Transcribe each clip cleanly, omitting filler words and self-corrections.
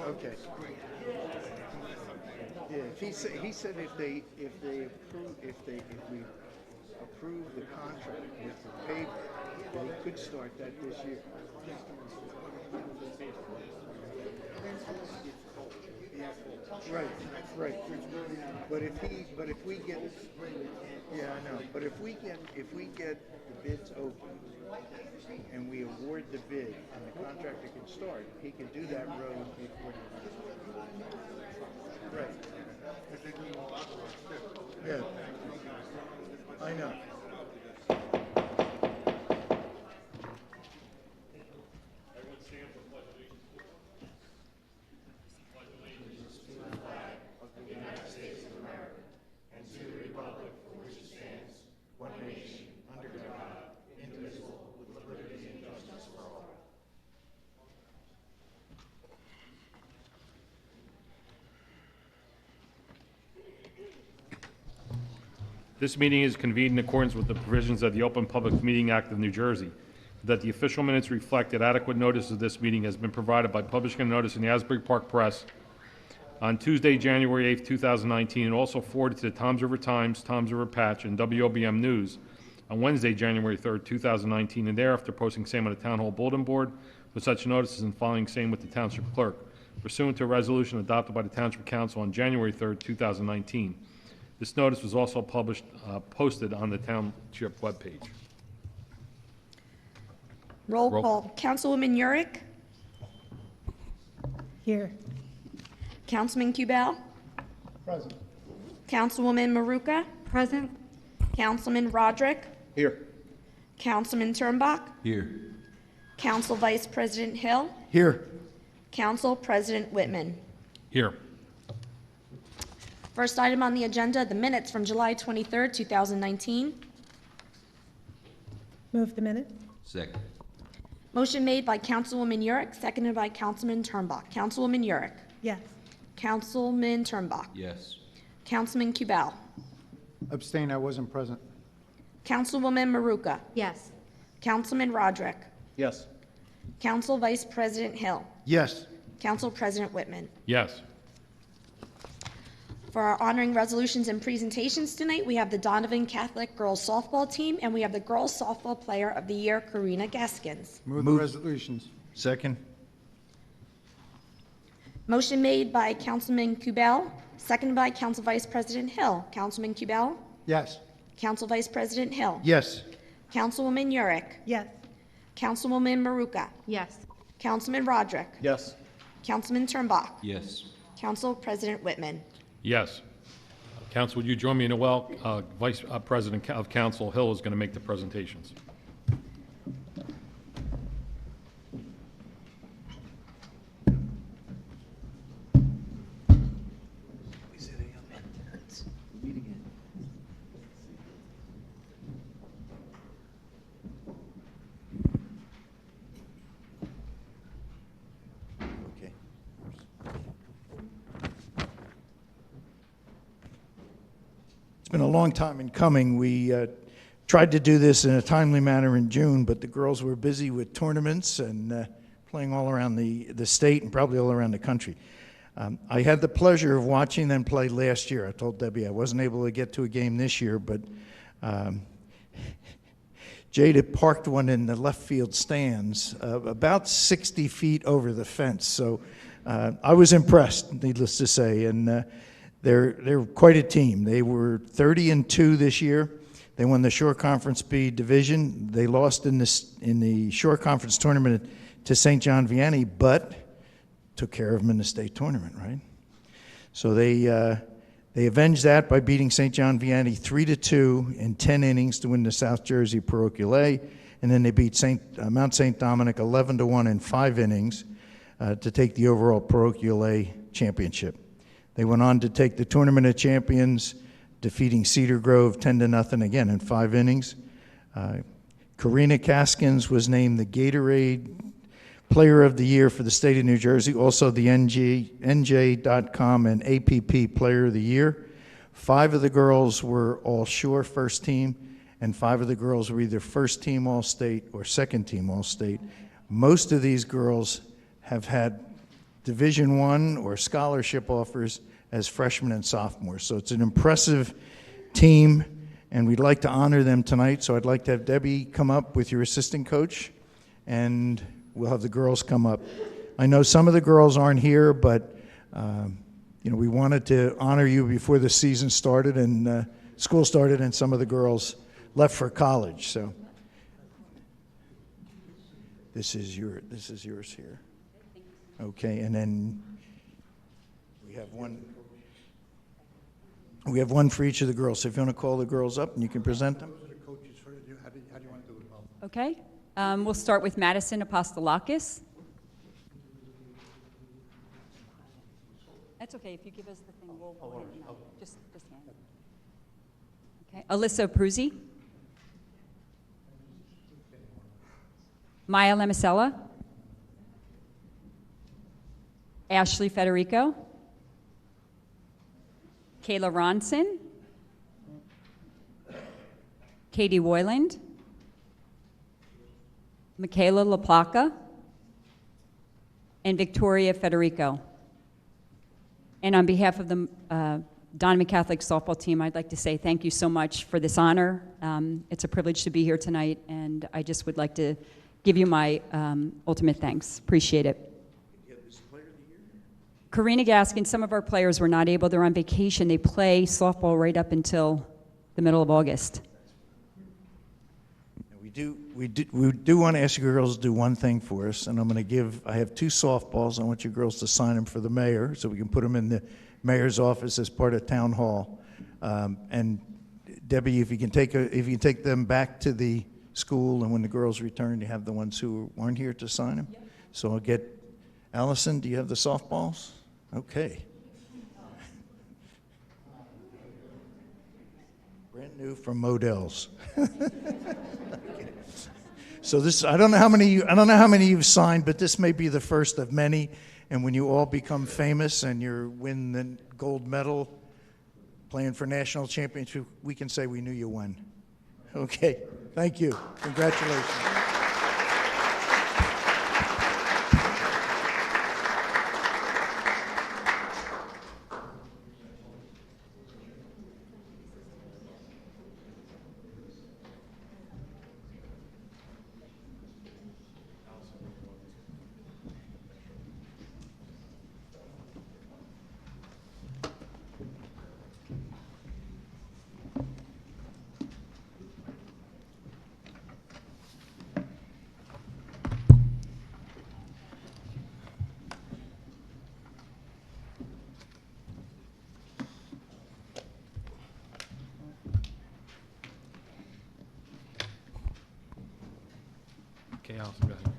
Okay. Yeah, he said if we approve the contract with the paper, that he could start that this year. Right, right. But if we get, yeah, I know. But if we get the bids open and we award the bid and the contractor can start, he can do that road before. Right. Yeah. I know. This meeting is convened in accordance with the provisions of the Open Public Meeting Act of New Jersey, that the official minutes reflect that adequate notice of this meeting has been provided by publishing a notice in the Asbury Park Press on Tuesday, January 8, 2019, and also forwarded to the Toms River Times, Toms River Patch, and WOBM News on Wednesday, January 3, 2019, and thereafter posting same on the Town Hall Bulletin Board with such notices and filing same with the Township Clerk, pursuant to a resolution adopted by the Township Council on January 3, 2019. This notice was also posted on the Township webpage. Roll Roll. call. Councilwoman Yurick. Here. Councilman Kubel. Present. Councilwoman Maruka. Present. Councilman Roderick. Here. Councilman Turnbach. Here. Council Vice President Hill. Here. Council President Whitman. Here. First item on the agenda, the minutes from July 23rd, 2019. Move the minute. Second. Motion made by Councilwoman Yurick, seconded by Councilman Turnbach. Councilwoman Yurick. Yes. Councilman Turnbach. Yes. Councilman Kubel. Abstain, I wasn't present. Councilwoman Maruka. Yes. Councilman Roderick. Yes. Council Vice President Hill. Yes. Council President Whitman. Yes. For our honoring resolutions and presentations tonight, we have the Donovan Catholic Girls Softball Team, and we have the Girls Softball Player of the Year, Karina Gaskins. Move the resolutions. Second. Motion made by Councilman Kubel, seconded by Council Vice President Hill. Councilman Kubel? Yes. Council Vice President Hill? Yes. Councilwoman Yurick? Yes. Councilwoman Maruka? Yes. Councilman Roderick? Yes. Councilman Turnbach? Yes. Council President Whitman? Yes. Council, would you join me in a well? Vice President of Council Hill is going to make the presentations. Okay. It's been a long time in coming. We tried to do this in a timely manner in June, but the girls were busy with tournaments and playing all around the state and probably all around the country. I had the pleasure of watching them play last year. I told Debbie I wasn't able to get to a game this year, but Jada parked one in the left field stands about 60 feet over the fence. So I was impressed, needless to say, and they're quite a team. They were 30-2 this year. They won the Shore Conference B division. They lost in the Shore Conference tournament to St. John Vianney, but took care of them in the state tournament, right? So they avenged that by beating St. John Vianney 3-2 in 10 innings to win the South Jersey Parochial A, and then they beat Mount St. Dominic 11-1 in 5 innings to take the overall Parochial A championship. They went on to take the Tournament of Champions, defeating Cedar Grove 10-0 again in 5 innings. Karina Gaskins was named the Gatorade Player of the Year for the state of New Jersey, also the NJ.com and APP Player of the Year. 5 of the girls were all Shore first team, and 5 of the girls were either first team All-State or second team All-State. Most of these girls have had Division I or scholarship offers as freshmen and sophomores. So it's an impressive team, and we'd like to honor them tonight. So I'd like to have Debbie come up with your assistant coach, and we'll have the girls come up. I know some of the girls aren't here, but we wanted to honor you before the season started and school started, and some of the girls left for college. So this is yours here. Okay, and then we have one. We have one for each of the girls. So if you want to call the girls up and you can present them. How do you want to do it? Okay. We'll start with Madison Apostolakis. That's okay. If you give us the thing, we'll hand it out. Just hand it. Okay. Alyssa Pruzzi. Maya Lemisella. Ashley Federico. Kayla Ronson. Katie Woyland. Michaela LaPlaca. And Victoria Federico. And on behalf of the Donovan Catholic softball team, I'd like to say thank you so much for this honor. It's a privilege to be here tonight, and I just would like to give you my ultimate thanks. Appreciate it. Karina Gaskin, some of our players were not able. They're on vacation. They play softball right up until the middle of August. We do want to ask you girls to do one thing for us, and I have 2 softballs. I want you girls to sign them for the mayor so we can put them in the mayor's office as part of town hall. And Debbie, if you can take them back to the school, and when the girls return, you have the ones who aren't here to sign them. Yep. So I'll get Allison. Do you have the softballs? Okay. Brand new from Modell's. So this, I don't know how many you've signed, but this may be the first of many. And when you all become famous and you win the gold medal, playing for national championship, we can say we knew you won. Okay, thank you. Congratulations. Okay, Allison, go ahead.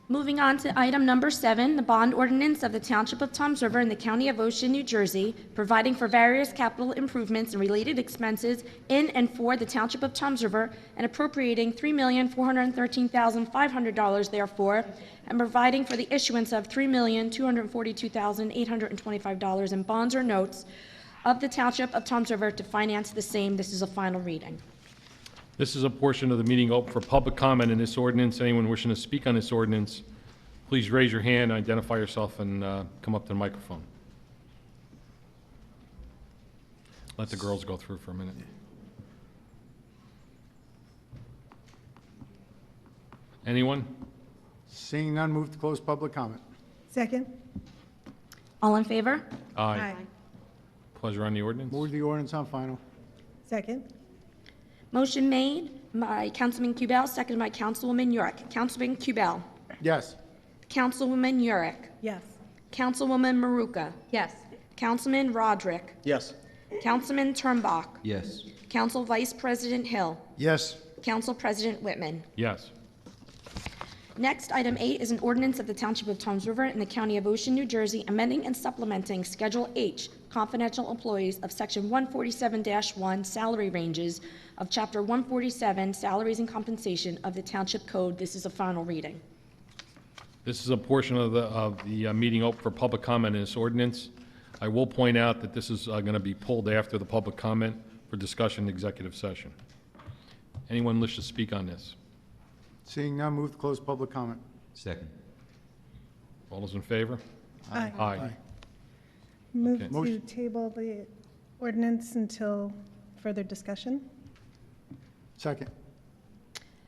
Moving on to item number 7, the bond ordinance of the Township of Toms River in the County of Ocean, New Jersey, providing for various capital improvements and related expenses in and for the Township of Toms River, and appropriating $3,413,500 therefore, and providing for the issuance of $3,242,825 in bonds or notes of the Township of Toms River to finance the same. This is a final reading. This is a portion of the meeting open for public comment in this ordinance. Anyone wishing to speak on this ordinance, please raise your hand, identify yourself, and come up to the microphone. Let the girls go through for a minute. Anyone? Seeing none, move to close public comment. Second. All in favor? Aye. Pleasure on the ordinance. Move the ordinance on final. Second. Motion made by Councilman Kubel, seconded by Councilwoman Yurick. Councilman Kubel. Yes. Councilwoman Yurick. Yes. Councilwoman Maruka. Yes. Councilman Roderick. Yes. Councilman Turnbach. Yes. Council Vice President Hill. Yes. Council President Whitman. Yes. Next, item 8 is an ordinance of the Township of Toms River in the County of Ocean, New Jersey, amending and supplementing Schedule H, confidential employees of Section 147-1 salary ranges of Chapter 147, salaries and compensation of the Township Code. This is a final reading. This is a portion of the meeting open for public comment in this ordinance. I will point out that this is going to be pulled after the public comment for discussion in executive session. Anyone wish to speak on this? Seeing none, move to close public comment. Second. All those in favor? Aye. Aye. Move Okay. to Motion. table the ordinance until further discussion. Second.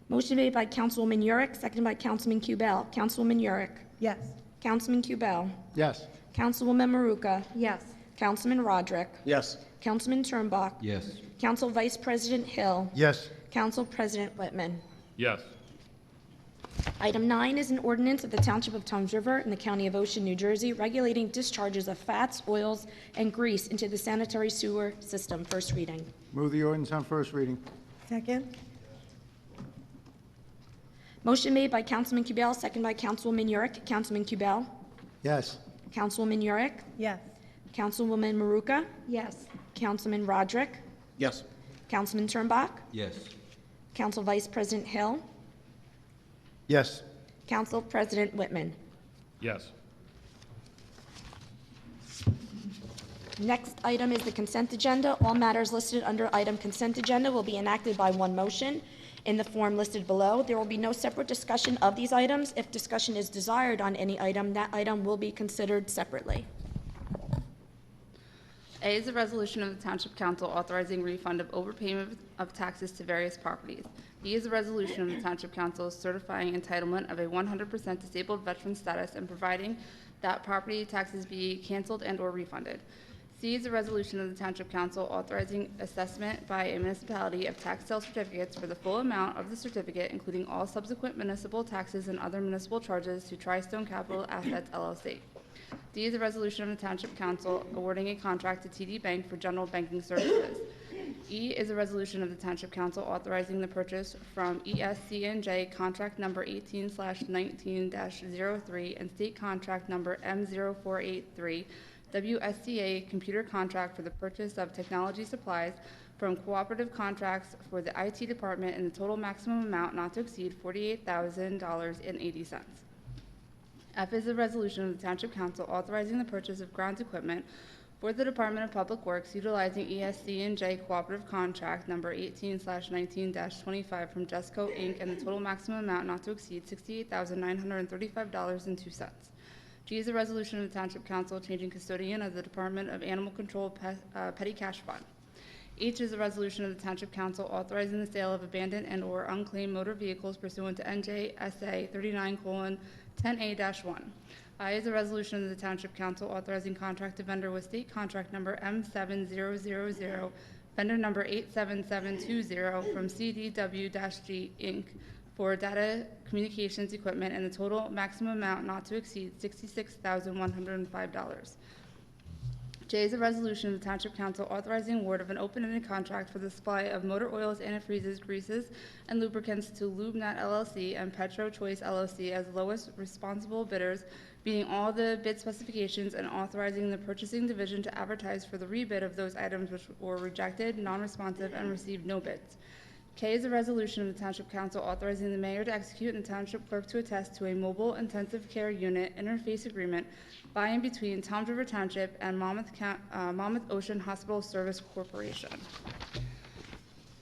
Motion made by Councilwoman Yurick, seconded by Councilman Kubel. Councilwoman Yurick. Yes. Councilman Kubel. Yes. Councilwoman Maruka. Yes. Councilman Roderick. Yes. Councilman Turnbach. Yes. Council Vice President Hill. Yes. Council President Whitman. Yes. Item 9 is an ordinance of the Township of Toms River in the County of Ocean, New Jersey, regulating discharges of fats, oils, and grease into the sanitary sewer system. First reading. Move the ordinance on first reading. Second. Motion made by Councilman Kubel, second by Councilwoman Yurick. Councilman Kubel. Yes. Councilwoman Yurick. Yes. Councilwoman Maruka. Yes. Councilman Roderick. Yes. Councilman Turnbach. Yes. Council Vice President Hill. Yes. Council President Whitman. Yes. Next item is the consent agenda. All matters listed under item consent agenda will be enacted by one motion in the form listed below. There will be no separate discussion of these items. If discussion is desired on any item, that item will be considered separately. A is a resolution of the Township Council authorizing refund of overpayment of taxes to various properties. B is a resolution of the Township Council certifying entitlement of a 100% disabled veteran status and providing that property taxes be canceled and/or refunded. C is a resolution of the Township Council authorizing assessment by a municipality of tax sale certificates for the full amount of the certificate, including all subsequent municipal taxes and other municipal charges to Tri-Stone Capital Assets LLC. D is a resolution of the Township Council awarding a contract to TD Bank for general banking services. E is a resolution of the Township Council authorizing the purchase from ESC&J contract number 18/19-03 and state contract number M0483, WSCA computer contract for the purchase of technology supplies from cooperative contracts for the IT department in the total maximum amount not to exceed $48,000.80. F is a resolution of the Township Council authorizing the purchase of grounds equipment for the Department of Public Works utilizing ESC&J cooperative contract number 18/19-25 from Jesco Inc. and the total maximum amount not to exceed $68,935.02. G is a resolution of the Township Council changing custodian of the Department of Animal Control Petty Cash Fund. H is a resolution of the Township Council authorizing the sale of abandoned and/or unclaimed motor vehicles pursuant to NJSA 39:10A-1. I is a resolution of the Township Council authorizing contract to vendor with state contract number M7000, vendor number 87720 from CDW-G Inc. for data communications equipment and the total maximum amount not to exceed $66,105. J is a resolution of the Township Council authorizing award of an open-ended contract for the supply of motor oils, antifreezes, greases, and lubricants to LubeNet LLC and Petro Choice LLC as lowest responsible bidders, beating all the bid specifications and authorizing the purchasing division to advertise for the rebid of those items which were rejected, non-responsive, and received no bids. K is a resolution of the Township Council authorizing the mayor to execute and the township clerk to attest to a mobile intensive care unit interface agreement by and between Toms River Township and Monmouth Ocean Hospital Service Corporation.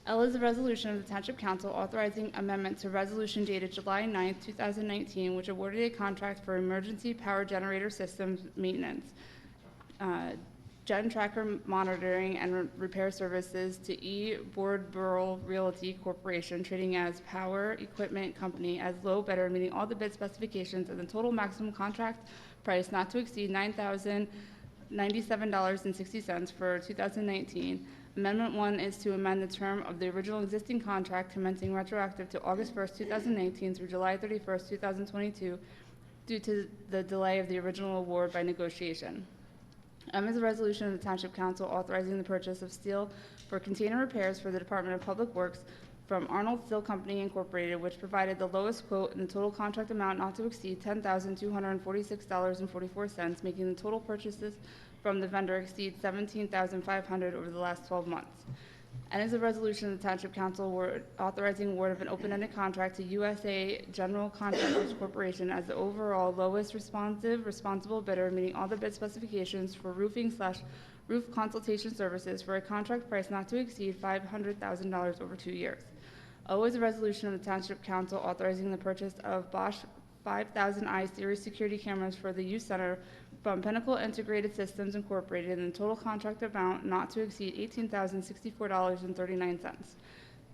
L is a resolution of the Township Council authorizing amendment to resolution dated July 9, 2019, which awarded a contract for emergency power generator systems maintenance, Gen Tracker monitoring and repair services to E. Boardborough Realty Corporation, trading as Power Equipment Company as low bidder, meeting all the bid specifications and the total maximum contract price not to exceed $9,097.60 for 2019. Amendment 1 is to amend the term of the original existing contract commencing retroactive to August 1st, 2019 through July 31st, 2022 due to the delay of the original award by negotiation. M is a resolution of the Township Council authorizing the purchase of steel for container repairs for the Department of Public Works from Arnold Steel Company Incorporated, which provided the lowest quote and the total contract amount not to exceed $10,246.44, making the total purchases from the vendor exceed $17,500 over the last 12 months. And is a resolution of the Township Council authorizing award of an open-ended contract to USA General Contractors Corporation as the overall lowest responsible bidder, meeting all the bid specifications for roofing/roof consultation services for a contract price not to exceed $500,000 over 2 years. O is a resolution of the Township Council authorizing the purchase of Bosch 5000i series security cameras for the youth center from Pinnacle Integrated Systems Incorporated in the total contract amount not to exceed $18,064.39.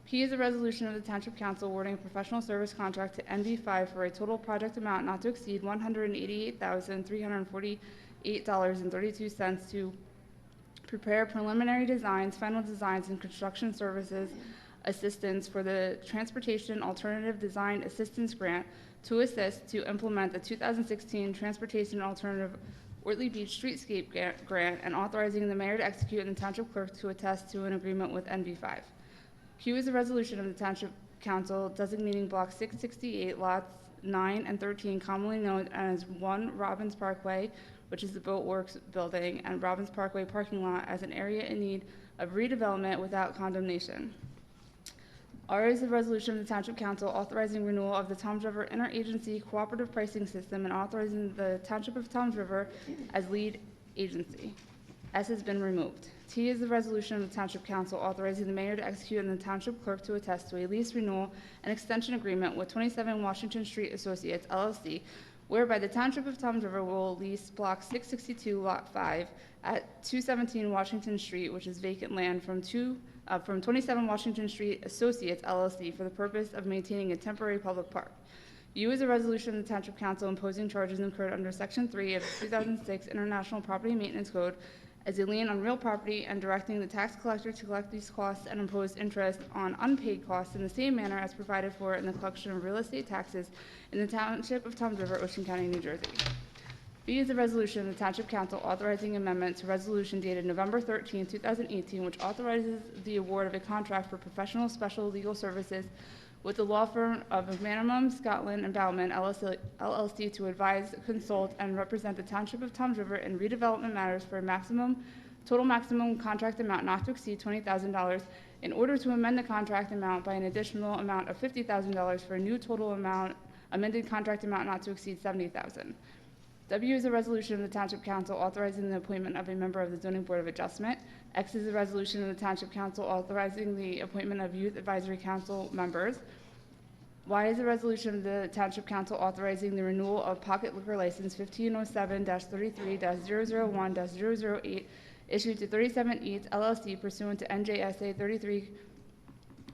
P is a resolution of the Township Council awarding a professional service contract to NV5 for a total project amount not to exceed $188,348.32 to prepare preliminary designs, final designs, and construction services assistance for the Transportation Alternative Design Assistance Grant to assist to implement the 2016 Transportation Alternative Ortley Beach Streetscape Grant and authorizing the mayor to execute and the township clerk to attest to an agreement with NV5. Q is a resolution of the Township Council designating Block 668, lots 9 and 13, commonly known as 1 Robbins Parkway, which is the Boat Works building, and Robbins Parkway parking lot as an area in need of redevelopment without condemnation. R is a resolution of the Township Council authorizing renewal of the Toms River Interagency Cooperative Pricing System and authorizing the Township of Toms River as lead agency. S has been removed. T is the resolution of the Township Council authorizing the mayor to execute and the township clerk to attest to a lease renewal and extension agreement with 27 Washington Street Associates LLC, whereby the Township of Toms River will lease Block 662, Lot 5 at 217 Washington Street, which is vacant land, from 27 Washington Street Associates LLC for the purpose of maintaining a temporary public park. U is a resolution of the Township Council imposing charges incurred under Section 3 of the 2006 International Property Maintenance Code as a lien on real property and directing the tax collector to collect these costs and impose interest on unpaid costs in the same manner as provided for in the collection of real estate taxes in the Township of Toms River, Ocean County, New Jersey. B is a resolution of the Township Council authorizing amendment to resolution dated November 13, 2018, which authorizes the award of a contract for professional special legal services with the law firm of McManamon, Scotland, and Bauman, LLC to advise, consult, and represent the Township of Toms River in redevelopment matters for a total maximum contract amount not to exceed $20,000 in order to amend the contract amount by an additional amount of $50,000 for a new total amended contract amount not to exceed $70,000. W is a resolution of the Township Council authorizing the appointment of a member of the Zoning Board of Adjustment. X is a resolution of the Township Council authorizing the appointment of Youth Advisory Council members. Y is a resolution of the Township Council authorizing the renewal of pocket liquor license 1507-33-001-008 issued to 37 Eats LLC pursuant to NJSA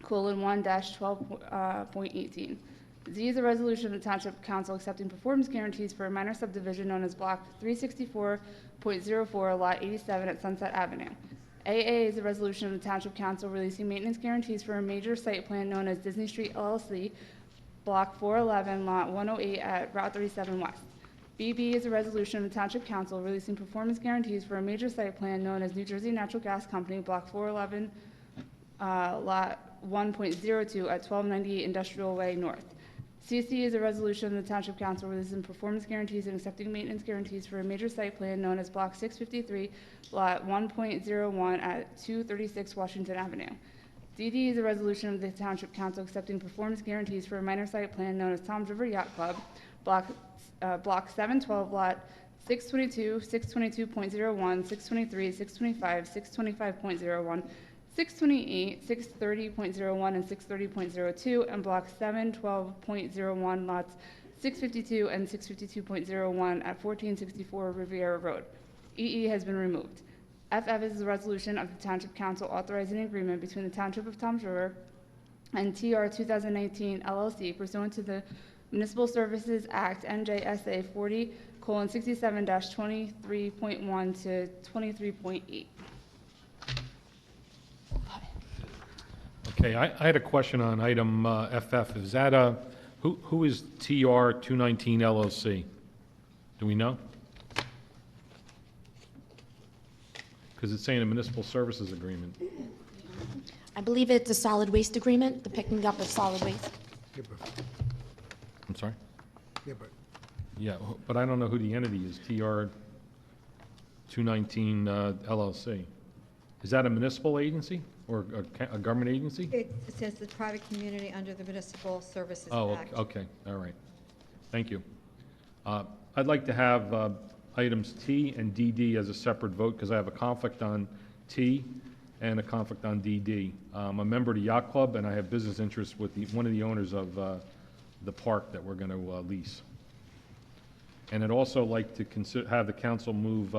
33:1-12.18. Z is a resolution of the Township Council accepting performance guarantees for a minor subdivision known as Block 364.04, Lot 87 at Sunset Avenue. AA is a resolution of the Township Council releasing maintenance guarantees for a major site plan known as Disney Street LLC, Block 411, Lot 108 at Route 37 West. BB is a resolution of the Township Council releasing performance guarantees for a major site plan known as New Jersey Natural Gas Company, Block 411, Lot 1.02 at 1298 Industrial Way North. CC is a resolution of the Township Council releasing performance guarantees and accepting maintenance guarantees for a major site plan known as Block 653, Lot 1.01 at 236 Washington Avenue. DD is a resolution of the Township Council accepting performance guarantees for a minor site plan known as Toms River Yacht Club, Block 712, Lot 622, 622.01, 623, 625, 625.01, 628, 630.01, and 630.02, and Block 712.01, lots 652 and 652.01 at 1464 Riviera Road. EE has been removed. FF is the resolution of the Township Council authorizing an agreement between the Township of Toms River and TR 2019 LLC pursuant to the Municipal Services Act NJSA 40:67-23.1 to 23.8. Okay, I had a question on item FF. Is that who is TR 219 LLC? Do we know? Because it's saying a municipal services agreement. I believe it's a solid waste agreement, the picking up of solid waste. I'm sorry? Yeah, but Yeah, but I don't know who the entity is, TR 219 LLC. Is that a municipal agency or a government agency? It says the private community under the Municipal Services Oh, Act. okay, all right. Thank you. I'd like to have items T and DD as a separate vote because I have a conflict on T and a conflict on DD. I'm a member of the Yacht Club and I have business interests with one of the owners of the park that we're going to lease. And I'd also like to have the council move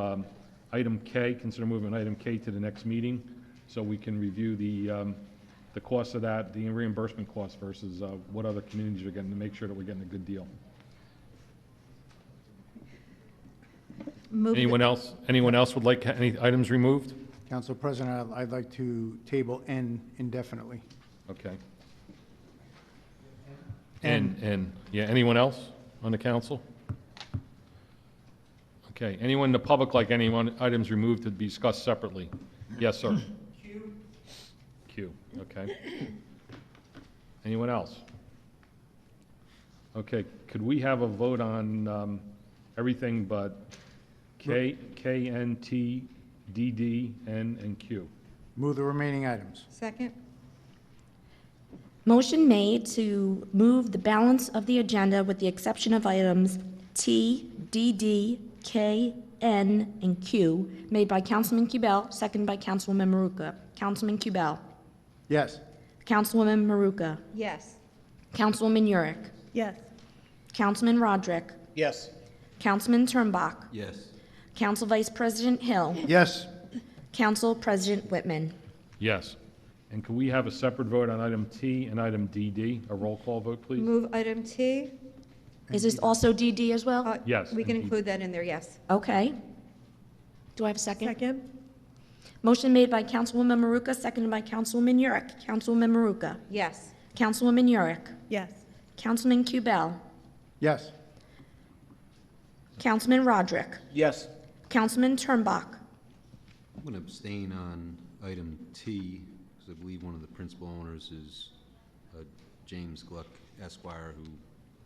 item K, consider moving item K to the next meeting, so we can review the cost of that, the reimbursement cost versus what other communities are getting, to make sure that we're getting a good deal. Move the- Anyone else would like any items removed? Council President, I'd like to table N indefinitely. Okay. And, yeah, anyone else on the council? Okay, anyone in the public like any items removed to be discussed separately? Yes, sir. Q, okay. Anyone else? Okay, could we have a vote on everything but K, N, T, D, D, N, and Q? Move the remaining items. Second? Motion made to move the balance of the agenda with the exception of items T, D, D, K, N, and Q, made by Councilman Kubel, seconded by Councilwoman Maruka. Councilman Kubel. Yes. Councilwoman Maruka. Yes. Councilwoman Yurick. Yes. Councilman Roderick. Yes. Councilman Turnbach. Yes. Council Vice President Hill. Yes. Council President Whitman. Yes. And could we have a separate vote on item T and item DD? A roll call vote, please? Move item T. Is this also DD as well? Yes, We can and T. include that in there, yes. Okay. Do I have a second? Second? Motion made by Councilwoman Maruka, seconded by Councilwoman Yurick. Councilwoman Maruka. Yes. Councilwoman Yurick. Yes. Councilman Kubel. Yes. Councilman Roderick. Yes. Councilman Turnbach. I'm going to abstain on item T, because I believe one of the principal owners is James Gluck Esquire, who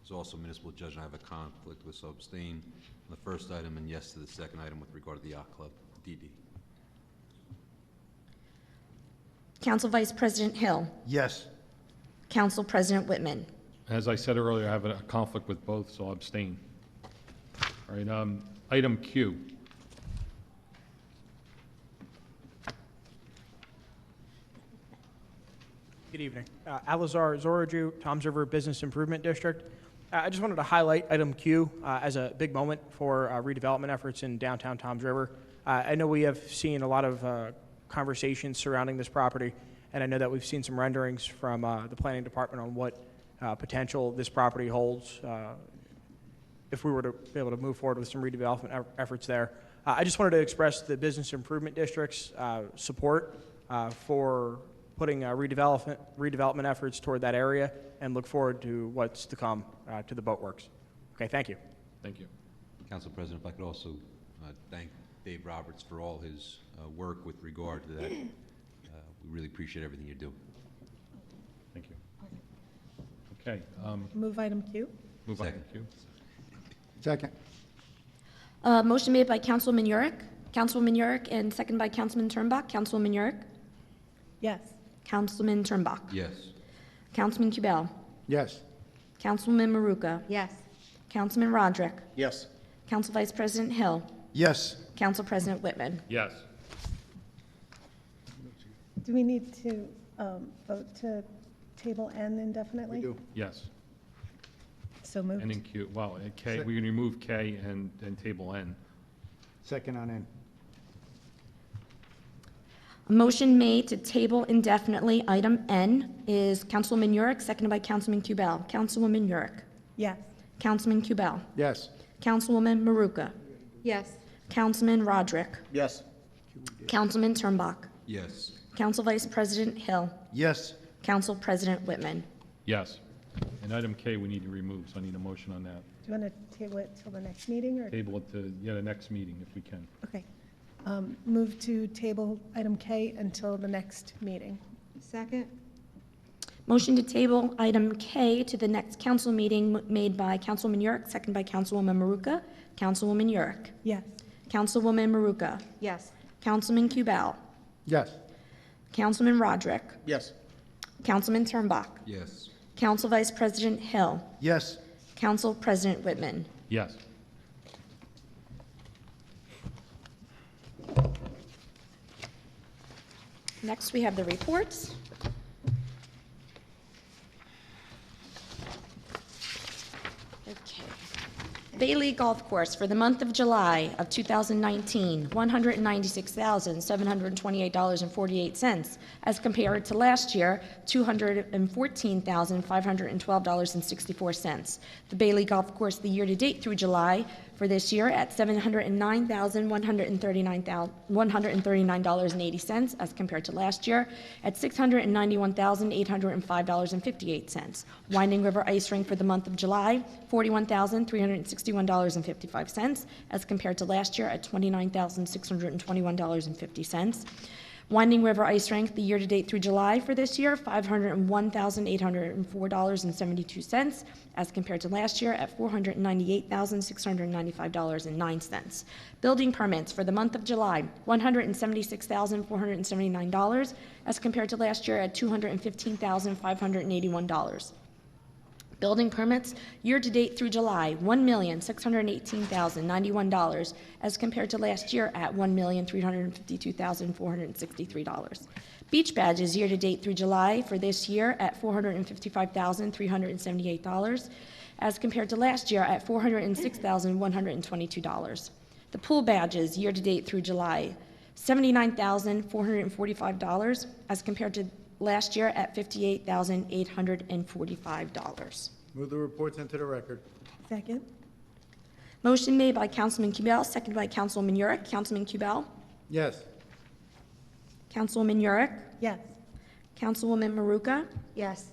is also municipal judge, and I have a conflict with, so abstain on the first item and yes to the second item with regard to the yacht club, DD. Council Vice President Hill. Yes. Council President Whitman. As I said earlier, I have a conflict with both, so I'll abstain. All right, item Q. Good evening. Alizar Zoraju, Toms River Business Improvement District. I just wanted to highlight item Q as a big moment for redevelopment efforts in downtown Toms River. I know we have seen a lot of conversations surrounding this property, and I know that we've seen some renderings from the planning department on what potential this property holds if we were to be able to move forward with some redevelopment efforts there. I just wanted to express the Business Improvement District's support for putting redevelopment efforts toward that area, and look forward to what's to come to the Boatworks. Okay, thank you. Thank you. Council President, if I could also thank Dave Roberts for all his work with regard to that. We really appreciate everything you do. Thank you. Okay, Move item Q? move on to Second. Q. Second. Motion made by Councilwoman Yurick. Councilwoman Yurick, and seconded by Councilman Turnbach. Councilwoman Yurick. Yes. Councilman Turnbach. Yes. Councilman Kubel. Yes. Councilwoman Maruka. Yes. Councilman Roderick. Yes. Council Vice President Hill. Yes. Council President Whitman. Yes. Do we need to vote to table N indefinitely? We do. Yes. So And moved. then Q, well, K, we can remove K and table N. Second on N. A motion made to table indefinitely item N is Councilwoman Yurick, seconded by Councilman Kubel. Councilwoman Yurick. Yes. Councilman Kubel. Yes. Councilwoman Maruka. Yes. Councilman Roderick. Yes. Councilman Turnbach. Yes. Council Vice President Hill. Yes. Council President Whitman. Yes. And item K, we need to remove, so I need a motion on that. Do you want to table it till the next meeting, or? Table it to, the next meeting if we can. Okay. Move to table item K until the next meeting. Second? Motion to table item K to the next council meeting made by Councilwoman Yurick, seconded by Councilwoman Maruka. Councilwoman Yurick. Yes. Councilwoman Maruka. Yes. Councilman Kubel. Yes. Councilman Roderick. Yes. Councilman Turnbach. Yes. Council Vice President Hill. Yes. Council President Whitman. Yes. Next, we have the reports. Okay. Bailey Golf Course for the month of July of 2019, $196,728.48, as compared to last year, $214,512.64. The Bailey Golf Course, the year-to-date through July for this year at $709,139.80, as compared to last year at $691,805.58. Winding River Ice Rink for the month of July, $41,361.55, as compared to last year at $29,621.50. Winding River Ice Rink, the year-to-date through July for this year, $501,804.72, as compared to last year at $498,695.09. Building permits for the month of July, $176,479, as compared to last year at $215,581. Building permits year-to-date through July, $1,618,091, as compared to last year at $1,352,463. Beach badges year-to-date through July for this year at $455,378, as compared to last year at $406,122. The pool badges year-to-date through July, $79,445, as compared to last year at $58,845. Move the reports into the record. Second. Motion made by Councilman Kubel, seconded by Councilwoman Yurick. Councilman Kubel? Yes. Councilwoman Yurick? Yes. Councilwoman Maruka? Yes.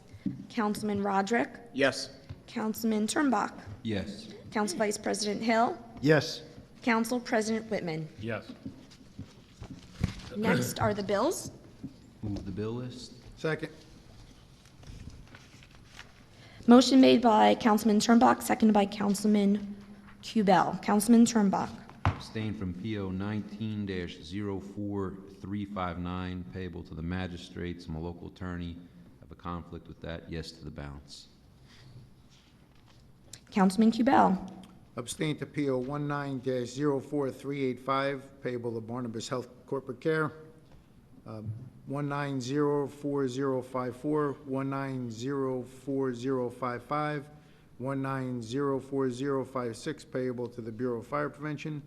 Councilman Roderick? Yes. Councilman Turnbach? Yes. Council Vice President Hill? Yes. Council President Whitman. Yes. Next are the bills. Move the bill list. Second. Motion made by Councilman Turnbach, seconded by Councilman Kubel. Councilman Turnbach. Abstain from PO 19-04359, payable to the magistrates. I'm a local attorney. Have a conflict with that. Yes to the balance. Councilman Kubel. Abstain to PO 19-04385, payable to Barnabas Health Corporate Care. 19-04054, 19-04055, 19-04056, payable to the Bureau of Fire Prevention,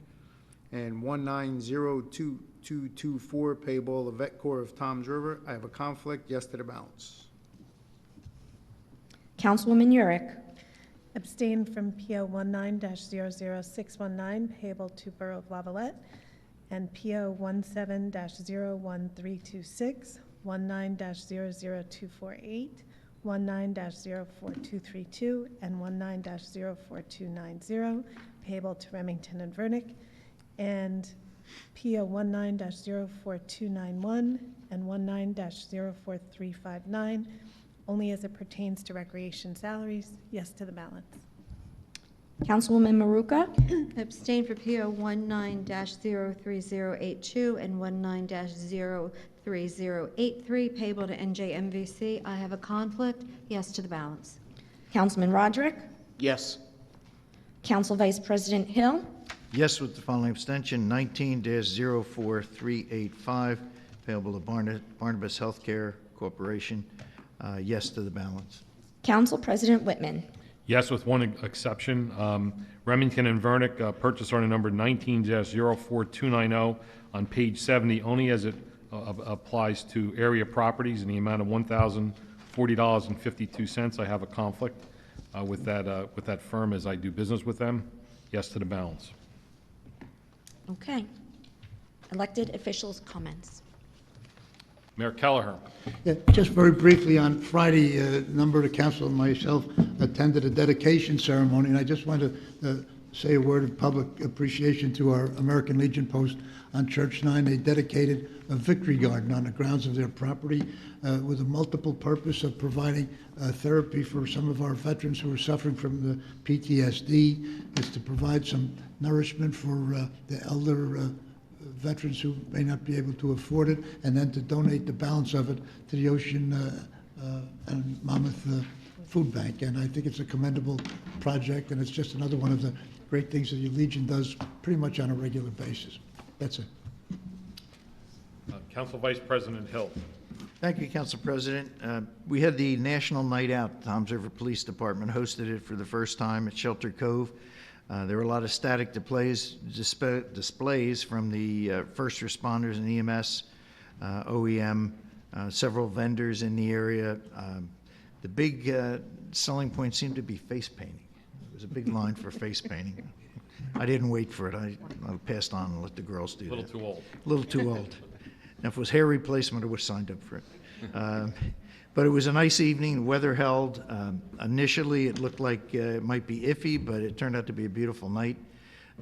and 19-02224, payable to Vet Corps of Toms River. I have a conflict. Yes to the balance. Councilwoman Yurick. Abstain from PO 19-00619, payable to Borough of Lavalette, and PO 17-01326, 19-00248, 19-04232, and 19-04290, payable to Remington and Vernick, and PO 19-04291 and 19-04359, only as it pertains to recreation salaries. Yes to the balance. Councilwoman Maruka. Abstain for PO 19-03082 and 19-03083, payable to NJMVC. I have a conflict. Yes to the balance. Councilman Roderick. Yes. Council Vice President Hill. Yes with the following abstention, 19-04385, payable to Barnabas Healthcare Corporation. Yes to the balance. Council President Whitman. Yes, with one exception. Remington and Vernick, purchase order number 19-04290 on page 70, only as it applies to area properties in the amount of $1,040.52. I have a conflict with that firm as I do business with them. Yes to the balance. Okay. Elected officials' comments. Mayor Kelleher. Yeah, just very briefly, on Friday, a number of the council and myself attended a dedication ceremony, and I just want to say a word of public appreciation to our American Legion post on Church 9. They dedicated a victory garden on the grounds of their property with a multiple purpose of providing therapy for some of our veterans who are suffering from the PTSD. It's to provide some nourishment for the elder veterans who may not be able to afford it, and then to donate the balance of it to the Ocean and Monmouth Food Bank. And I think it's a commendable project, and it's just another one of the great things that the Legion does pretty much on a regular basis. That's it. Council Vice President Hill. Thank you, Council President. We had the National Night Out. Toms River Police Department hosted it for the first time at Shelter Cove. There were a lot of static displays from the first responders and EMS, OEM, several vendors in the area. The big selling point seemed to be face painting. There was a big line for face painting. I didn't wait for it. I passed on and let the girls do that. A little too old. A little too old. Now, if it was hair replacement, I would have signed up for it. But it was a nice evening. The weather held. Initially, it looked like it might be iffy, but it turned out to be a beautiful night.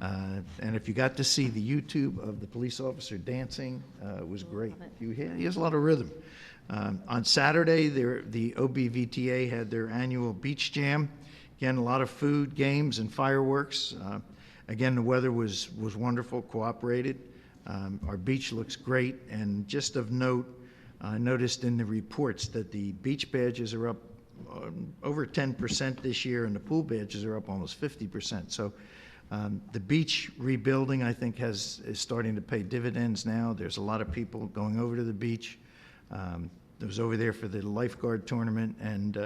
And if you got to see the YouTube of the police officer dancing, it was great. He has a lot of rhythm. On Saturday, the OBVTA had their annual beach jam. Again, a lot of food, games, and fireworks. Again, the weather was wonderful, cooperated. Our beach looks great, and just of note, I noticed in the reports that the beach badges are up over 10% this year, and the pool badges are up almost 50%. So the beach rebuilding, I think, is starting to pay dividends now. There's a lot of people going over to the beach. I was over there for the lifeguard tournament, and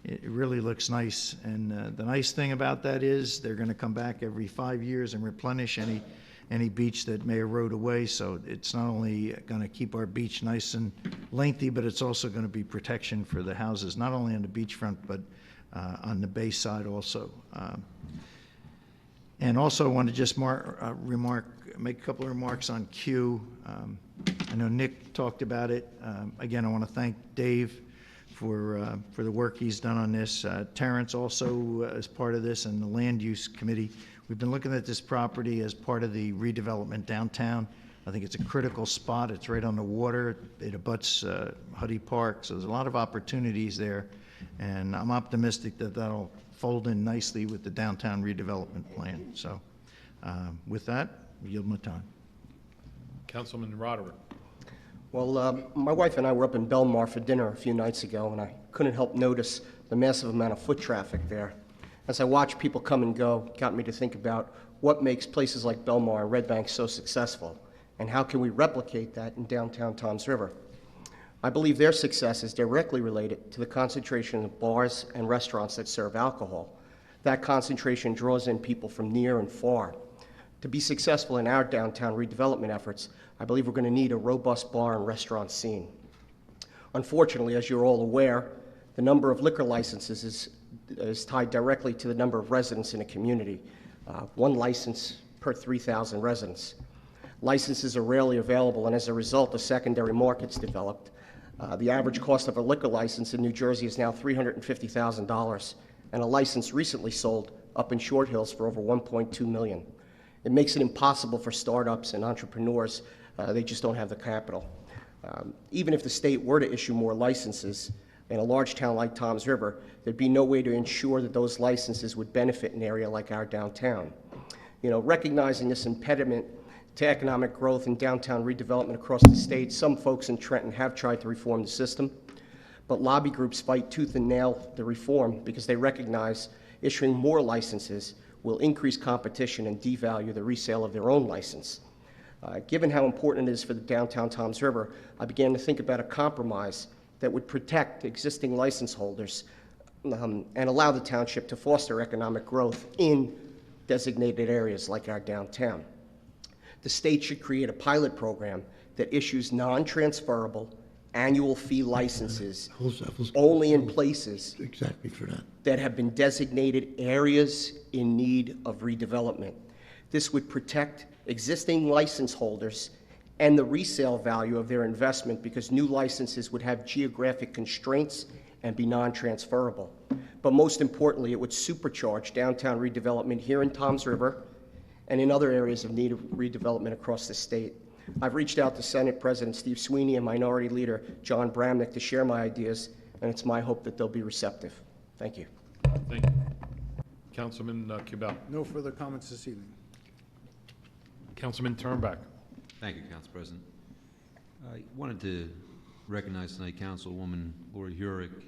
it really looks nice. And the nice thing about that is they're going to come back every 5 years and replenish any beach that may erode away. So it's not only going to keep our beach nice and lengthy, but it's also going to be protection for the houses, not only on the beachfront, but on the bay side also. And also I want to just make a couple of remarks on Q. I know Nick talked about it. Again, I want to thank Dave for the work he's done on this. Terrence also as part of this, and the Land Use Committee. We've been looking at this property as part of the redevelopment downtown. I think it's a critical spot. It's right on the water. It abuts Huddy Park, so there's a lot of opportunities there. And I'm optimistic that that'll fold in nicely with the downtown redevelopment plan. So with that, I yield my time. Councilman Roderick. Well, my wife and I were up in Belmar for dinner a few nights ago, and I couldn't help notice the massive amount of foot traffic there. As I watch people come and go, it got me to think about what makes places like Belmar and Red Bank so successful, and how can we replicate that in downtown Toms River. I believe their success is directly related to the concentration of bars and restaurants that serve alcohol. That concentration draws in people from near and far. To be successful in our downtown redevelopment efforts, I believe we're going to need a robust bar and restaurant scene. Unfortunately, as you're all aware, the number of liquor licenses is tied directly to the number of residents in a community. One license per 3,000 residents. Licenses are rarely available, and as a result, a secondary market's developed. The average cost of a liquor license in New Jersey is now $350,000, and a license recently sold up in Short Hills for over $1.2 million. It makes it impossible for startups and entrepreneurs. They just don't have the capital. Even if the state were to issue more licenses in a large town like Toms River, there'd be no way to ensure that those licenses would benefit an area like our downtown. You know, recognizing this impediment to economic growth and downtown redevelopment across the state, some folks in Trenton have tried to reform the system, but lobby groups fight tooth and nail the reform because they recognize issuing more licenses will increase competition and devalue the resale of their own license. Given how important it is for the downtown Toms River, I began to think about a compromise that would protect existing license holders and allow the township to foster economic growth in designated areas like our downtown. The state should create a pilot program that issues non-transferable annual fee licenses only in places exactly for that have been designated areas in need of redevelopment. This would protect existing license holders and the resale value of their investment because new licenses would have geographic constraints and be non-transferable. But most importantly, it would supercharge downtown redevelopment here in Toms River and in other areas of need of redevelopment across the state. I've reached out to Senate President Steve Sweeney and Minority Leader John Bramnick to share my ideas, and it's my hope that they'll be receptive. Thank you. Thank you. Councilman Kubel. No further comments this evening. Councilman Turnback. Thank you, Council President. I wanted to recognize tonight Councilwoman Lori Hurick,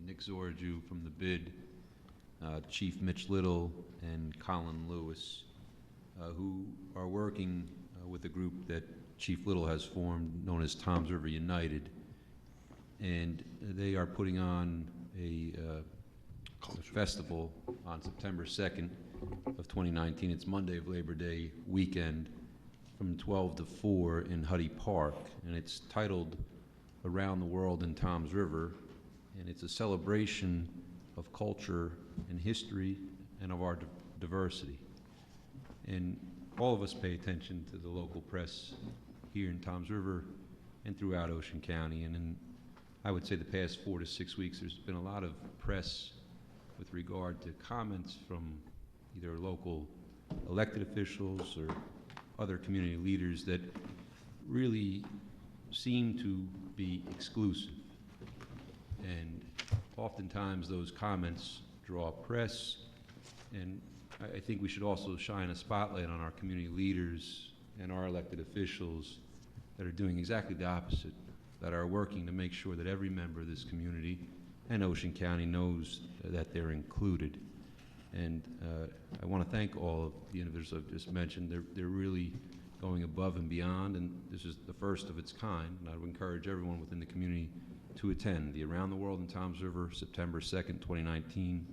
Nick Zorju from the BID, Chief Mitch Little, and Colin Lewis, who are working with a group that Chief Little has formed known as Toms River United. And they are putting on a the festival on September 2nd of 2019. It's Monday of Labor Day weekend from 12 to 4 in Huddy Park, and it's titled Around the World in Toms River, and it's a celebration of culture and history and of our diversity. And all of us pay attention to the local press here in Toms River and throughout Ocean County, and in, I would say, the past 4 to 6 weeks, there's been a lot of press with regard to comments from either local elected officials or other community leaders that really seem to be exclusive. And oftentimes those comments draw press, and I think we should also shine a spotlight on our community leaders and our elected officials that are doing exactly the opposite, that are working to make sure that every member of this community and Ocean County knows that they're included. And I want to thank all of the individuals I've just mentioned. They're really going above and beyond, and this is the first of its kind. And I would encourage everyone within the community to attend the Around the World in Toms River, September 2nd, 2019,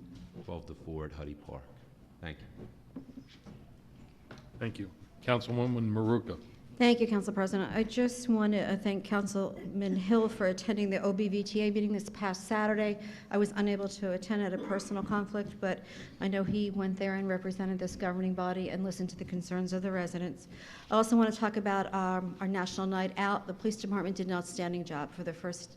12 to 4 at Huddy Park. Thank you. Thank you. Councilwoman Maruka. Thank you, Council President. I just want to thank Councilman Hill for attending the OBVTA meeting this past Saturday. I was unable to attend at a personal conflict, but I know he went there and represented this governing body and listened to the concerns of the residents. I also want to talk about our National Night Out. The police department did an outstanding job for the first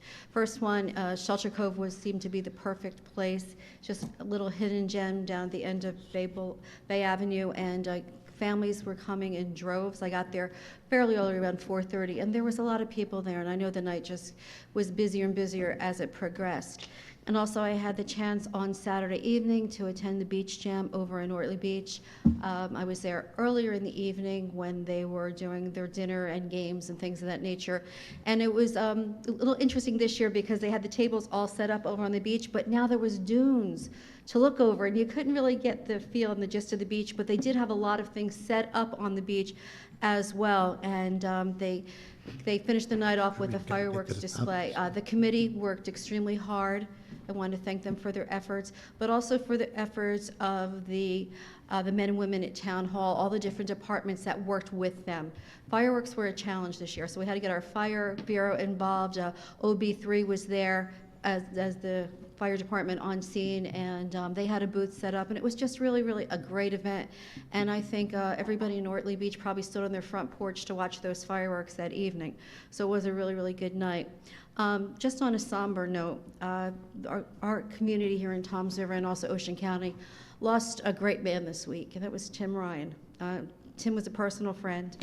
one. Shelter Cove seemed to be the perfect place, just a little hidden gem down the end of Bay Avenue, and families were coming in droves. I got there fairly early, around 4:30, and there was a lot of people there, and I know the night just was busier and busier as it progressed. And also I had the chance on Saturday evening to attend the beach jam over in Ortley Beach. I was there earlier in the evening when they were doing their dinner and games and things of that nature. And it was a little interesting this year because they had the tables all set up over on the beach, but now there was dunes to look over, and you couldn't really get the feel and the gist of the beach, but they did have a lot of things set up on the beach as well. And they finished the night off with a fireworks display. The committee worked extremely hard. I want to thank them for their efforts, but also for the efforts of the men and women at Town Hall, all the different departments that worked with them. Fireworks were a challenge this year, so we had to get our fire bureau involved. OB3 was there as the fire department on scene, and they had a booth set up, and it was just really, really a great event. And I think everybody in Ortley Beach probably stood on their front porch to watch those fireworks that evening. So it was a really, really good night. Just on a somber note, our community here in Toms River and also Ocean County lost a great man this week, and that was Tim Ryan. Tim was a personal friend.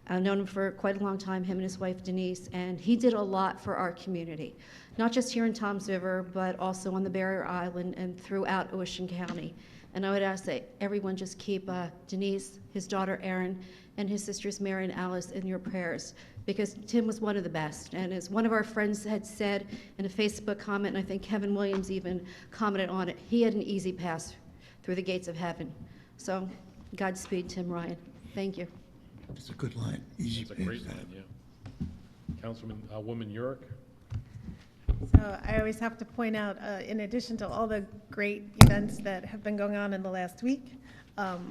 I've known him for quite a long time, him and his wife Denise, and he did a lot for our community, not just here in Toms River, but also on the Barrier Island and throughout Ocean County. And I would ask that everyone just keep Denise, his daughter Erin, and his sisters Mary and Alice in your prayers, because Tim was one of the best. And as one of our friends had said in a Facebook comment, and I think Kevin Williams even commented on it, he had an easy pass through the gates of heaven. So Godspeed, Tim Ryan. Thank you. It's a good line. Easy. That's a great line, yeah. Woman Yurick. So I always have to point out, in addition to all the great events that have been going on in the last week,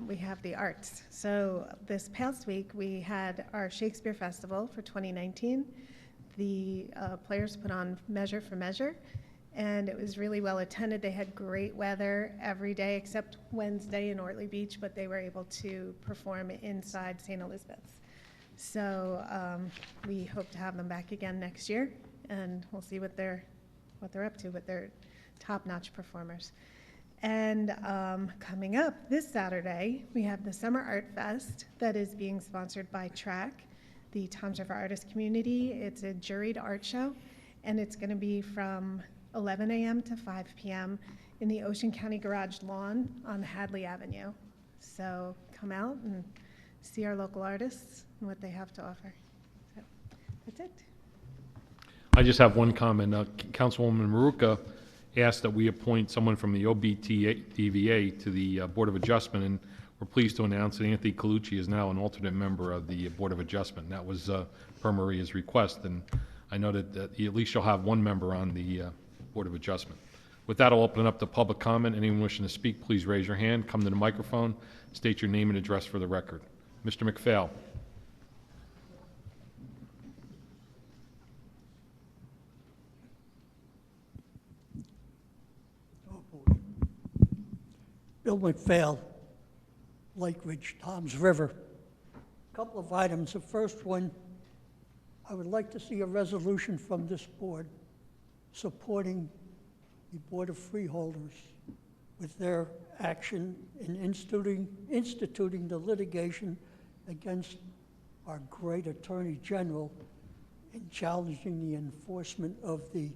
we have the arts. So this past week, we had our Shakespeare Festival for 2019. The players put on Measure for Measure, and it was really well attended. They had great weather every day except Wednesday in Ortley Beach, but they were able to perform inside St. Elizabeth's. So we hope to have them back again next year, and we'll see what they're up to, but they're top-notch performers. And coming up this Saturday, we have the Summer Art Fest that is being sponsored by TRAC, the Toms River Artist Community. It's a juried art show, and it's going to be from 11 a.m. to 5 p.m. in the Ocean County Garage lawn on Hadley Avenue. So come out and see our local artists and what they have to offer. So that's it. I just have one comment. Councilwoman Maruka asked that we appoint someone from the OBTVA to the Board of Adjustment, and we're pleased to announce that Anthony Colucci is now an alternate member of the Board of Adjustment. That was per Maria's request, and I noted that at least you'll have one member on the Board of Adjustment. With that, I'll open it up to public comment. Anyone wishing to speak, please raise your hand, come to the microphone, state your name and address for the record. Mr. McPhail. Bill McPhail, Lake Ridge, Toms River. Couple of items. The first one, I would like to see a resolution from this board supporting the Board of Freeholders with their action in instituting the litigation against our great Attorney General in challenging the enforcement of the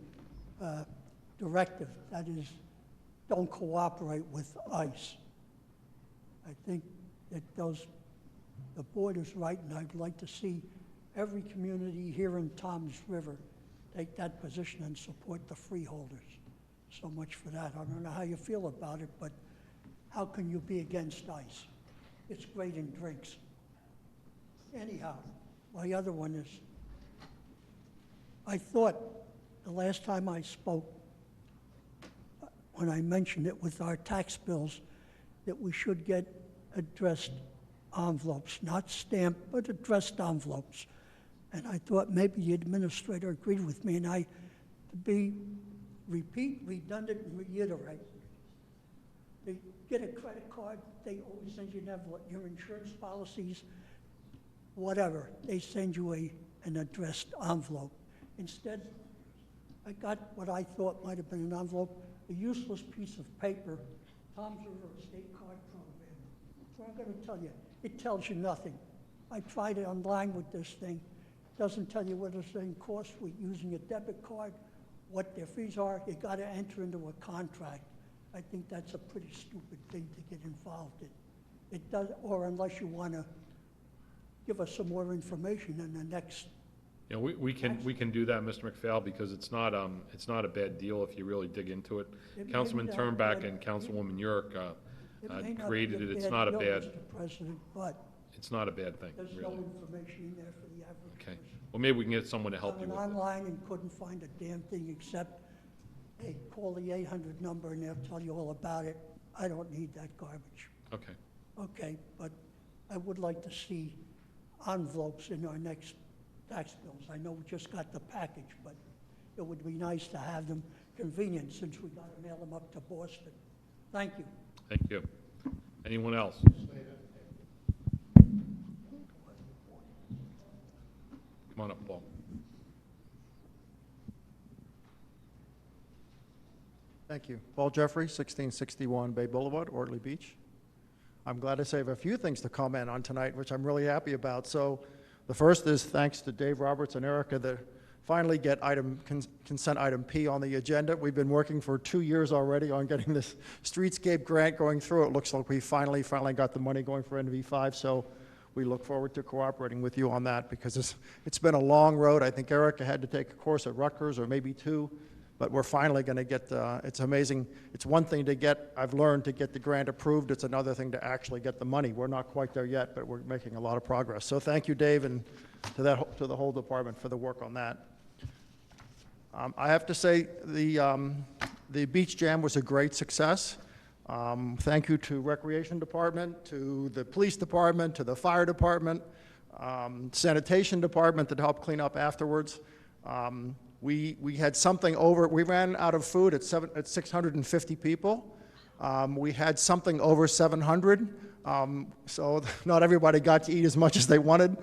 directive, that is, don't cooperate with ICE. I think that the board is right, and I'd like to see every community here in Toms River take that position and support the freeholders. So much for that. I don't know how you feel about it, but how can you be against ICE? It's great in drinks. Anyhow, my other one is, I thought the last time I spoke, when I mentioned it with our tax bills, that we should get addressed envelopes, not stamped, but addressed envelopes. And I thought maybe the administrator agreed with me, and repeat, redundant, and reiterate. They get a credit card, they always send you an envelope, your insurance policies, whatever, they send you an addressed envelope. Instead, I got what I thought might have been an envelope, a useless piece of paper, Toms River State Card Program. So I'm going to tell you, it tells you nothing. I tried it online with this thing. It doesn't tell you what this thing costs with using a debit card, what their fees are. You got to enter into a contract. I think that's a pretty stupid thing to get involved in. It does, or unless you want to give us some more information in the next. Yeah, we can do that, Mr. McPhail, because it's not a bad deal if you really dig into it. Councilman Turnback and Councilwoman York created it. It's not a bad. Mr. President, but it's not a bad thing, there's really. no information in there for the average Okay. person. Well, maybe we can get someone to help I you went with it. online and couldn't find a damn thing except, hey, call the 800 number and they'll tell you all about it. I don't need that garbage. Okay. Okay, but I would like to see envelopes in our next tax bills. I know we just got the package, but it would be nice to have them convenient since we got to mail them up to Boston. Thank you. Thank you. Anyone else? Come on up, Paul. Thank you. Paul Jeffrey, 1661 Bay Boulevard, Ortley Beach. I'm glad to say I have a few things to comment on tonight, which I'm really happy about. So the first is thanks to Dave Roberts and Erica to finally get consent item P on the agenda. We've been working for 2 years already on getting this streetscape grant going through. It looks like we finally got the money going for NV5, so we look forward to cooperating with you on that because it's been a long road. I think Erica had to take a course at Rutgers or maybe 2, but we're finally going to get, it's amazing. It's one thing to get, I've learned to get the grant approved. It's another thing to actually get the money. We're not quite there yet, but we're making a lot of progress. So thank you, Dave, and to the whole department for the work on that. I have to say the Beach Jam was a great success. Thank you to Recreation Department, to the Police Department, to the Fire Department, Sanitation Department that helped clean up afterwards. We had something over, we ran out of food at 650 people. We had something over 700, so not everybody got to eat as much as they wanted.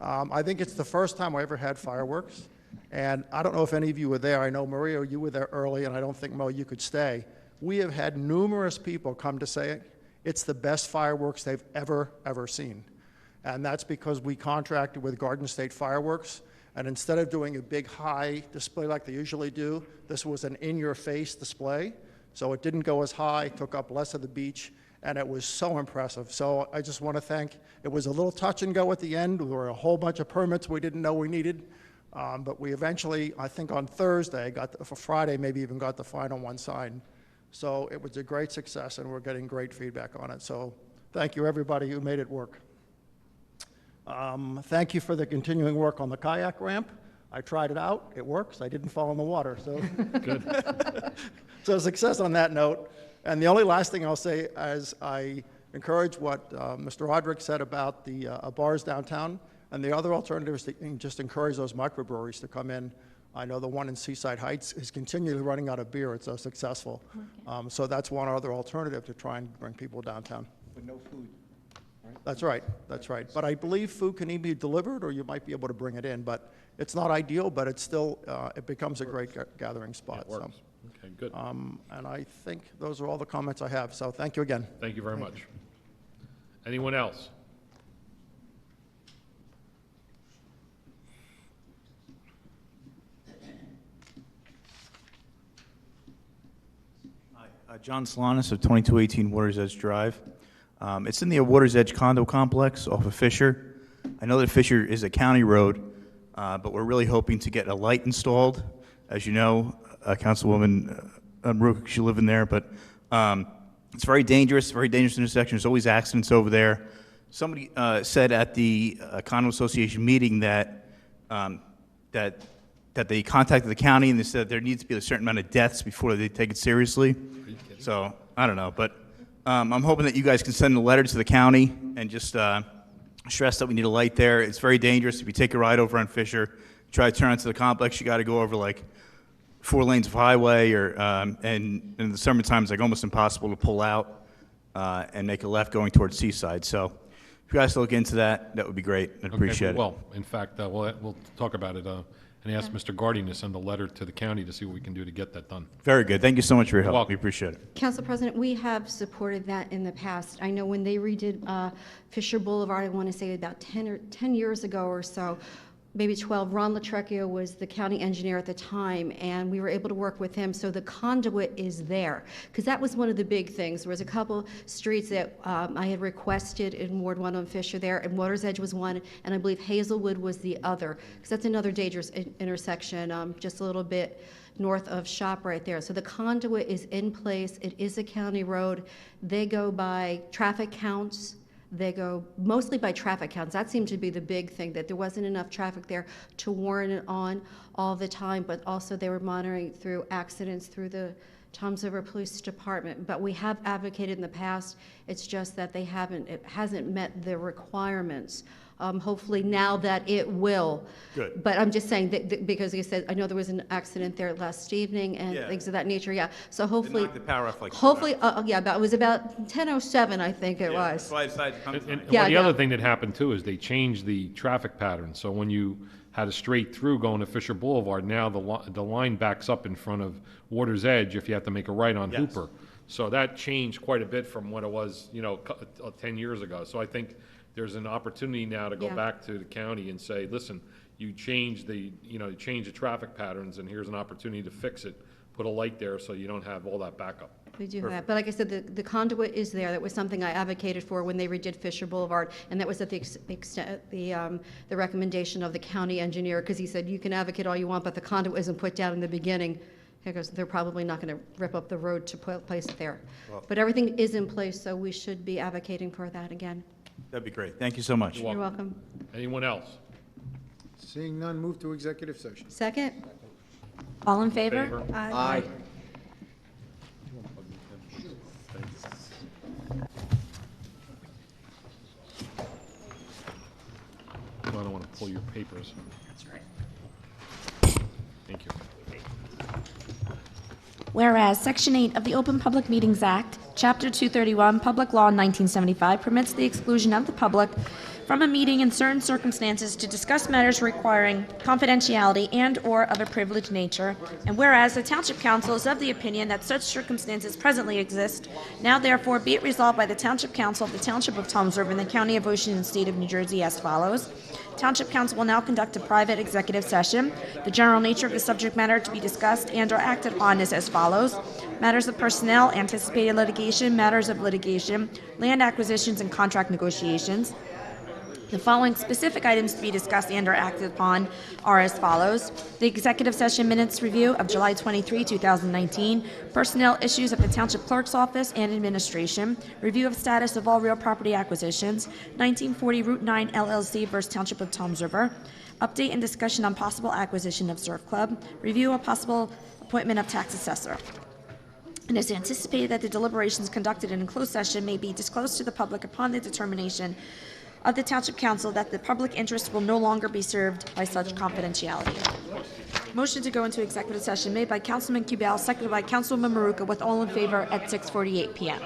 I think it's the first time I ever had fireworks. And I don't know if any of you were there. I know, Maria, you were there early, and I don't think, Mo, you could stay. We have had numerous people come to say it's the best fireworks they've ever seen. And that's because we contracted with Garden State Fireworks, and instead of doing a big high display like they usually do, this was an in-your-face display. So it didn't go as high, took up less of the beach, and it was so impressive. So I just want to thank, it was a little touch and go at the end. There were a whole bunch of permits we didn't know we needed. But we eventually, I think on Thursday, for Friday, maybe even got the final one signed. So it was a great success, and we're getting great feedback on it. So thank you, everybody who made it work. Thank you for the continuing work on the kayak ramp. I tried it out. It works. I didn't fall in the water. So Good. So success on that note. And the only last thing I'll say is I encourage what Mr. Roderick said about the bars downtown, and the other alternative is to just encourage those microbreweries to come in. I know the one in Seaside Heights is continually running out of beer. It's so successful. So that's one other alternative to try and bring people downtown. But no food. That's right, that's right. But I believe food can either be delivered or you might be able to bring it in. But it's not ideal, but it's still, it becomes a great gathering spot. It works. Okay, good. And I think those are all the comments I have. So thank you again. Thank you very much. Anyone else? John Solanas of 2218 Waters Edge Drive. It's in the Waters Edge condo complex off of Fisher. I know that Fisher is a county road, but we're really hoping to get a light installed. As you know, Councilwoman Rook, you live in there, but it's very dangerous intersection. There's always accidents over there. Somebody said at the condo association meeting that that they contacted the county and they said there needs to be a certain amount of deaths before they take it seriously. So I don't know, but I'm hoping that you guys can send a letter to the county and just stress that we need a light there. It's very dangerous. If you take a ride over on Fisher, try to turn onto the complex, you got to go over like 4 lanes of highway, or and in the summertime it's like almost impossible to pull out and make a left going towards Seaside. So if you guys look into that, that would be great. I'd appreciate it. Well, in fact, we'll talk about it and ask Mr. Guardian to send a letter to the county to see what we can do to get that done. Very good. Thank you so much for your help. welcome. We appreciate it. Council President, we have supported that in the past. I know when they redid Fisher Boulevard, I want to say about 10 years ago or so, maybe 12, Ron Latrecchio was the county engineer at the time, and we were able to work with him, so the conduit is there. Because that was one of the big things. There was a couple streets that I had requested in Ward 1 on Fisher there, and Waters Edge was one, and I believe Hazelwood was the other, because that's another dangerous intersection, just a little bit north of Shop right there. So the conduit is in place. It is a county road. They go by traffic counts. They go mostly by traffic counts. That seemed to be the big thing, that there wasn't enough traffic there to warrant it on all the time, but also they were monitoring through accidents through the Toms River Police Department. But we have advocated in the past. It's just that it hasn't met the requirements. Hopefully now that it will. Good. But I'm just saying that because like I said, I know there was an accident there last evening and Yeah. things of that nature. Yeah. So hopefully. knocked the power off like 2 Hopefully, it was about 10:07, I think it was. That's why I decided to come And tonight. Yeah, the yeah. other thing that happened too is they changed the traffic pattern. So when you had a straight through going to Fisher Boulevard, now the line backs up in front of Water's Edge if you have to make a right on Yes. Hooper. So that changed quite a bit from what it was, 10 years ago. So I think there's an opportunity now to go Yeah. back to the county and say, listen, you changed the traffic patterns, and here's an opportunity to fix it. Put a light there so you don't have all that backup. We do that. But like I said, the conduit is there. That was something I advocated for when they redid Fisher Boulevard, and that was at the extent, the recommendation of the county engineer, because he said, you can advocate all you want, but the conduit isn't put down in the beginning, because they're probably not going to rip up the road to place it there. Well- But everything is in place, so we should be advocating for that again. That'd be great. Thank you so much. You're welcome. Anyone else? Seeing none, move to executive session. Second? All in favor? Favor? Aye. I don't want to pull your papers. That's right. Thank you. Whereas Section 8 of the Open Public Meetings Act, Chapter 231, Public Law 1975, permits the exclusion of the public from a meeting in certain circumstances to discuss matters requiring confidentiality and/or of a privileged nature, and whereas the Township Council is of the opinion that such circumstances presently exist, now therefore be it resolved by the Township Council of the Township of Toms River in the County of Ocean and State of New Jersey as follows. Township Council will now conduct a private executive session. The general nature of the subject matter to be discussed and/or acted upon is as follows. Matters of personnel, anticipated litigation, matters of litigation, land acquisitions, and contract negotiations. The following specific items to be discussed and/or acted upon are as follows. The executive session minutes review of July 23, 2019, personnel issues of the Township Clerk's Office and administration, review of status of all real property acquisitions, 1940 Route 9 LLC versus Township of Toms River, update and discussion on possible acquisition of Surf Club, review of possible appointment of tax assessor. It is anticipated that the deliberations conducted in a closed session may be disclosed to the public upon the determination of the Township Council that the public interest will no longer be served by such confidentiality. Motion to go into executive session made by Councilman Kubel, seconded by Councilwoman Maruka, with all in favor at 6:48 PM.